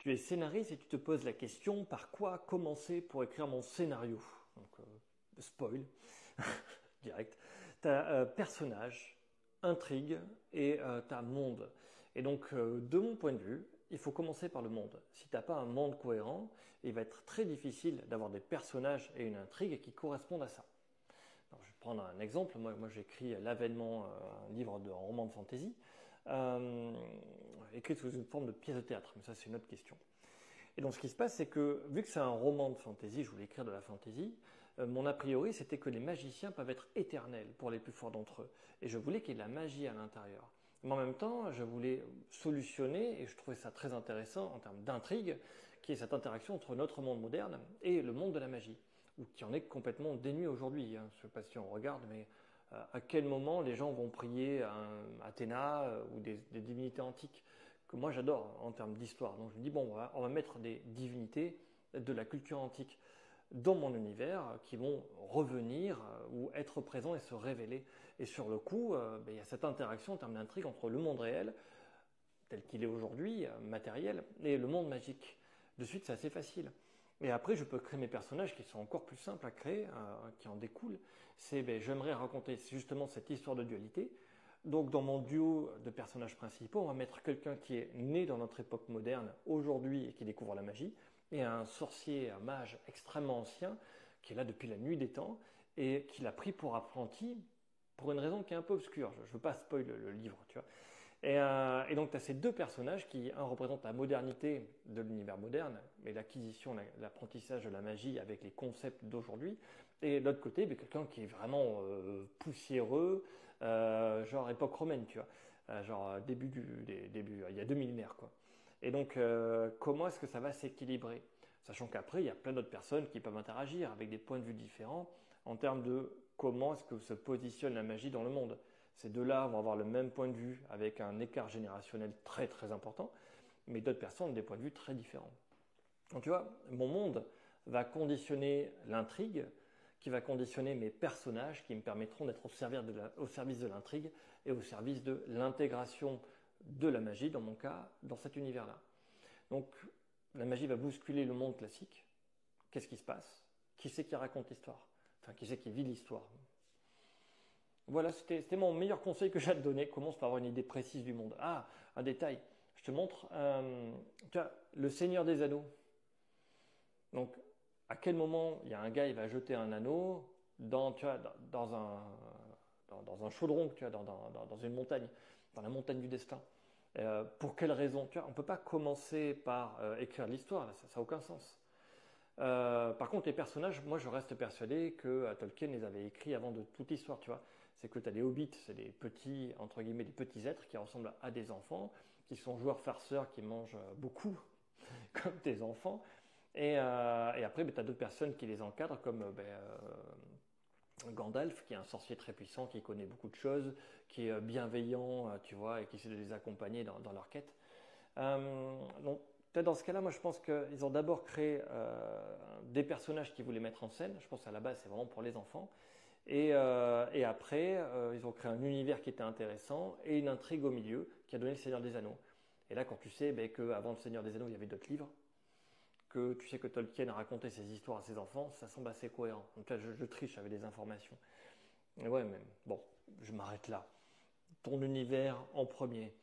tu es scénariste et tu te poses la question par quoi commencer pour écrire mon scénario. Donc, spoil, direct. Tu as personnage, intrigue et tu as monde. Et donc, de mon point de vue, il faut commencer par le monde. Si tu n'as pas un monde cohérent, il va être très difficile d'avoir des personnages et une intrigue qui correspondent à ça. Alors, je vais prendre un exemple. Moi j'écris L'Avènement, un livre un roman de fantasy, écrit sous une forme de pièce de théâtre, mais ça c'est une autre question. Et donc ce qui se passe, c'est que vu que c'est un roman de fantasy, je voulais écrire de la fantasy, mon a priori c'était que les magiciens peuvent être éternels pour les plus forts d'entre eux. Et je voulais qu'il y ait de la magie à l'intérieur. Mais en même temps, je voulais solutionner, et je trouvais ça très intéressant en termes d'intrigue, qui est cette interaction entre notre monde moderne et le monde de la magie, ou qui en est complètement dénué aujourd'hui. Je ne sais pas si on regarde, mais à quel moment les gens vont prier à Athéna ou des divinités antiques que moi j'adore en termes d'histoire. Donc je me dis, bon, on va mettre des divinités de la culture antique dans mon univers qui vont revenir ou être présents et se révéler. Et sur le coup, il y a cette interaction en termes d'intrigue entre le monde réel, tel qu'il est aujourd'hui, matériel, et le monde magique. De suite, c'est assez facile. Et après, je peux créer mes personnages qui sont encore plus simples à créer, qui en découlent. J'aimerais raconter justement cette histoire de dualité. Donc, dans mon duo de personnages principaux, on va mettre quelqu'un qui est né dans notre époque moderne, aujourd'hui, et qui découvre la magie, et un sorcier, un mage extrêmement ancien, qui est là depuis la nuit des temps, et qui l'a pris pour apprenti, pour une raison qui est un peu obscure. Je ne veux pas spoiler le livre, tu vois. Et donc, tu as ces deux personnages qui, un représente la modernité de l'univers moderne, mais l'acquisition, l'apprentissage de la magie avec les concepts d'aujourd'hui. Et de l'autre côté, quelqu'un qui est vraiment poussiéreux, genre époque romaine, tu vois. Genre début, il y a 2 millénaires, quoi. Et donc, comment est-ce que ça va s'équilibrer? Sachant qu'après, il y a plein d'autres personnes qui peuvent interagir avec des points de vue différents en termes de comment est-ce que se positionne la magie dans le monde. Ces deux-là vont avoir le même point de vue avec un écart générationnel très très important, mais d'autres personnes ont des points de vue très différents. Donc tu vois, mon monde va conditionner l'intrigue, qui va conditionner mes personnages, qui me permettront d'être au service de l'intrigue et au service de l'intégration de la magie, dans mon cas, dans cet univers-là. Donc la magie va bousculer le monde classique. Qu'est-ce qui se passe? Qui c'est qui raconte l'histoire? Enfin, qui c'est qui vit l'histoire? Voilà, c'était mon meilleur conseil que j'ai à te donner. Commence par avoir une idée précise du monde. Ah, un détail. Je te montre. Tu vois, le Seigneur des Anneaux. Donc, à quel moment il y a un gars, il va jeter un anneau tu vois, dans un chaudron, tu vois, dans une montagne, dans la montagne du destin. Pour quelle raison? Tu vois, on ne peut pas commencer par écrire l'histoire, là, ça n'a aucun sens. Par contre, les personnages, moi je reste persuadé que Tolkien les avait écrits avant de toute l'histoire, tu vois. C'est que tu as des hobbits, c'est des petits, entre guillemets, des petits êtres qui ressemblent à des enfants, qui sont joueurs farceurs, qui mangent beaucoup, comme des enfants. Et après, tu as d'autres personnes qui les encadrent, comme Gandalf, qui est un sorcier très puissant, qui connaît beaucoup de choses, qui est bienveillant, tu vois, et qui essaie de les accompagner dans leur quête. Donc, peut-être dans ce cas-là, moi je pense qu'ils ont d'abord créé des personnages qu'ils voulaient mettre en scène. Je pense qu'à la base c'est vraiment pour les enfants. Et après, ils ont créé un univers qui était intéressant et une intrigue au milieu qui a donné le Seigneur des Anneaux. Et là, quand tu sais qu'avant le Seigneur des Anneaux, il y avait d'autres livres, que tu sais que Tolkien a raconté ses histoires à ses enfants, ça semble assez cohérent. Donc là, je triche avec des informations. Et ouais, mais bon, je m'arrête là. Ton univers en premier.